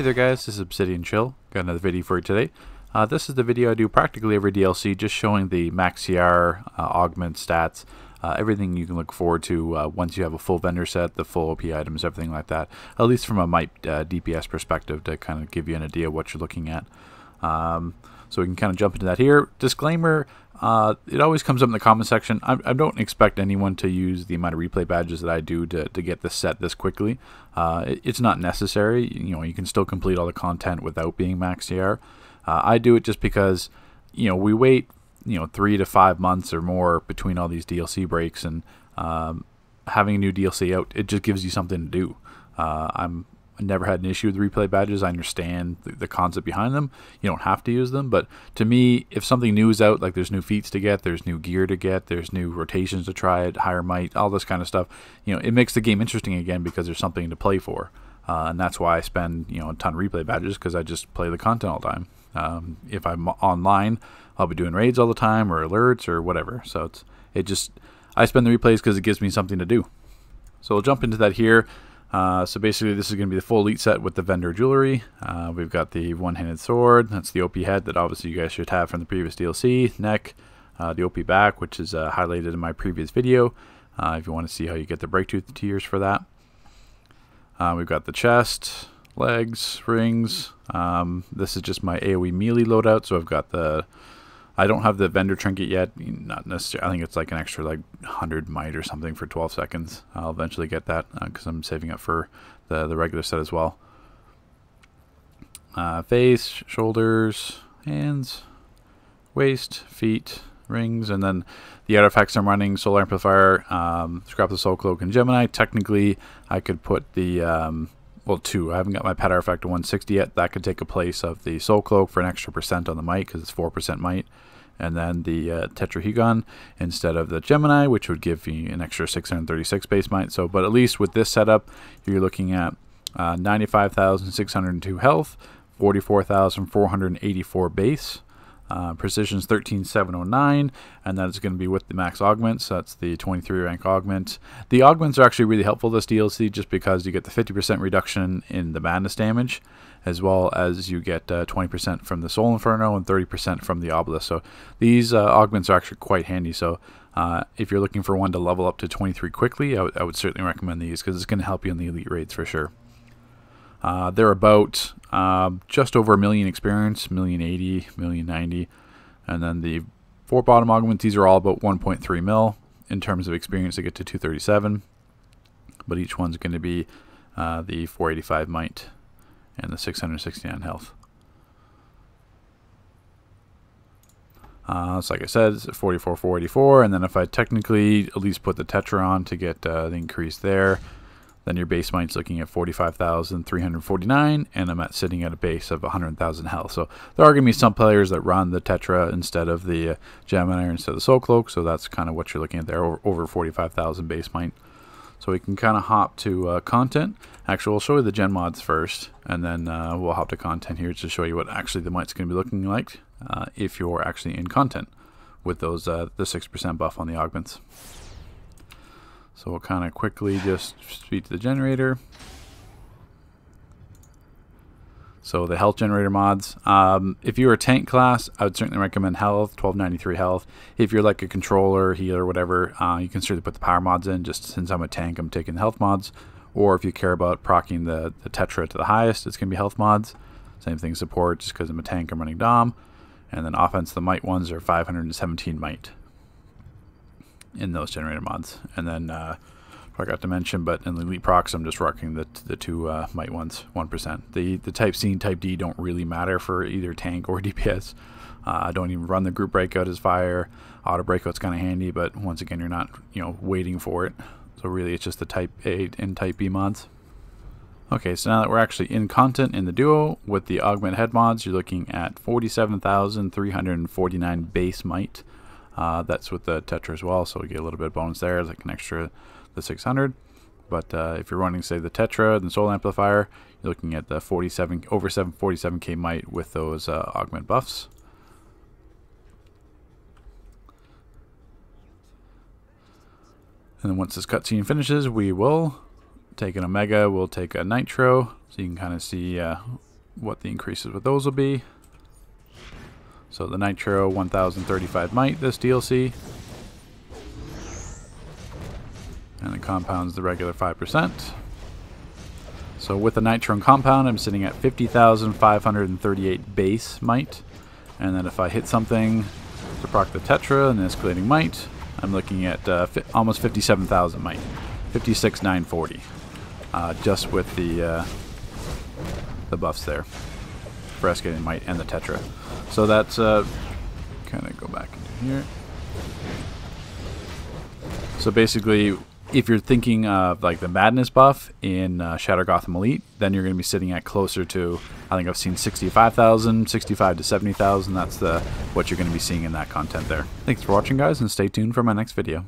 there guys, this is Obsidian Chill. Got another video for you today. This is the video I do practically every DLC, just showing the Max Augment stats, everything you can look forward to once you have a full vendor set, the full OP items, everything like that. At least from a MIT DPS perspective, to kind of give you an idea of what you're looking at. So we can kind of jump into that here. Disclaimer, it always comes up in the comment section. I don't expect anyone to use the amount of replay badges that I do to get this set this quickly. It's not necessary. You know, you can still complete all the content without being max CR. I do it just because, you know, we wait, 3 to 5 months or more between all these DLC breaks, and having a new DLC out, it just gives you something to do. I never had an issue with replay badges. I understand the concept behind them. You don't have to use them, but to me, if something new is out, like there's new feats to get, there's new gear to get, there's new rotations to try it, higher might, all this kind of stuff, it makes the game interesting again because there's something to play for. And that's why I spend, a ton of replay badges, because I just play the content all the time. If I'm online, I'll be doing raids all the time or alerts or whatever. So I spend the replays because it gives me something to do. So we'll jump into that here. So basically this is going to be the full elite set with the vendor jewelry. We've got the one-handed sword, that's the OP head that obviously you guys should have from the previous DLC, neck, the OP back, which is highlighted in my previous video, if you want to see how you get the breaktooth tiers for that. We've got the chest, legs, rings. This is just my AoE melee loadout, so I've got I don't have the vendor trinket yet, not necessarily. I think it's like an extra 100 might or something for 12 seconds. I'll eventually get that because I'm saving up for the regular set as well. Face, shoulders, hands, waist, feet, rings, and then the artifacts I'm running: Soul Amplifier, Scrap the Soul Cloak, and Gemini. Technically, I could put the well, 2. I haven't got my pet artifact to 160 yet. That could take a place of the Soul Cloak for an extra % on the might, because it's 4% might. And then the Tetrahedron instead of the Gemini, which would give you an extra 636 base might. So, but at least with this setup, you're looking at 95,602 health, 44,484 base. Precision's 13,709, and that's going to be with the max augments. That's the 23 rank augment. The augments are actually really helpful this DLC, just because you get the 50% reduction in the madness damage, as well as you get 20% from the soul inferno and 30% from the obelisk. So these augments are actually quite handy. So if you're looking for one to level up to 23 quickly, I would certainly recommend these, because it's going to help you in the elite raids for sure. They're about just over 1 million experience, 1,080,000, 1,090,000, and then the 4 bottom augments, these are all about 1.3 mil in terms of experience to get to 237, but each one's going to be the 485 might and the 669 health. So like I said, it's 44, 484, and then if I technically at least put the Tetra on to get the increase there, then your base might's looking at 45,349, and I'm sitting at a base of 100,000 health. So there are going to be some players that run the Tetra instead of the Gemini or instead of the Soul Cloak, so that's kind of what you're looking at there, over 45,000 base might. So we can kind of hop to content. Actually, we'll show you the gen mods first, and then we'll hop to content here to show you what actually the might's going to be looking like if you're actually in content with those the 6% buff on the augments. So we'll kind of quickly just speak to the generator. So the health generator mods. If you're a tank class, I would certainly recommend health, 1293 health. If you're like a controller, healer, whatever, you can certainly put the power mods in. Just since I'm a tank, I'm taking the health mods. Or if you care about proccing the Tetra to the highest, it's going to be health mods. Same thing, support, just because I'm a tank, I'm running Dom. And then offense, the might ones are 517 might in those generator mods. And then I forgot to mention, but in the elite procs, I'm just rocking the 2 might ones, 1%. The type C and type D don't really matter for either tank or DPS. I don't even run the group breakout as fire. Auto breakout's kind of handy, but once again, you're not waiting for it. So really, it's just the type A and type B mods. Okay, so now that we're actually in content in the duo with the augment head mods, you're looking at 47,349 base might. That's with the Tetra as well, so we get a little bit of bonus there, like an extra the 600. But if you're running, say, the Tetra and Soul Amplifier, you're looking at the over 47k might with those augment buffs. And then once this cutscene finishes, we will take an Omega, we'll take a Nitro, so you can kind of see what the increases with those will be. So the Nitro 1035 might, this DLC. And the compound's the regular 5%. So with the Nitro and compound, I'm sitting at 50,538 base might. And then if I hit something to proc the Tetra and escalating might, I'm looking at almost 57,000 might. 56,940. Just with the buffs there for escalating might and the Tetra. So that's kind of go back into here. So basically, if you're thinking of like the Madness buff in Shatter Gotham Elite, then you're going to be sitting at closer to, I think I've seen 65,000, 65 to 70,000. That's what you're going to be seeing in that content there. Thanks for watching, guys, and stay tuned for my next video.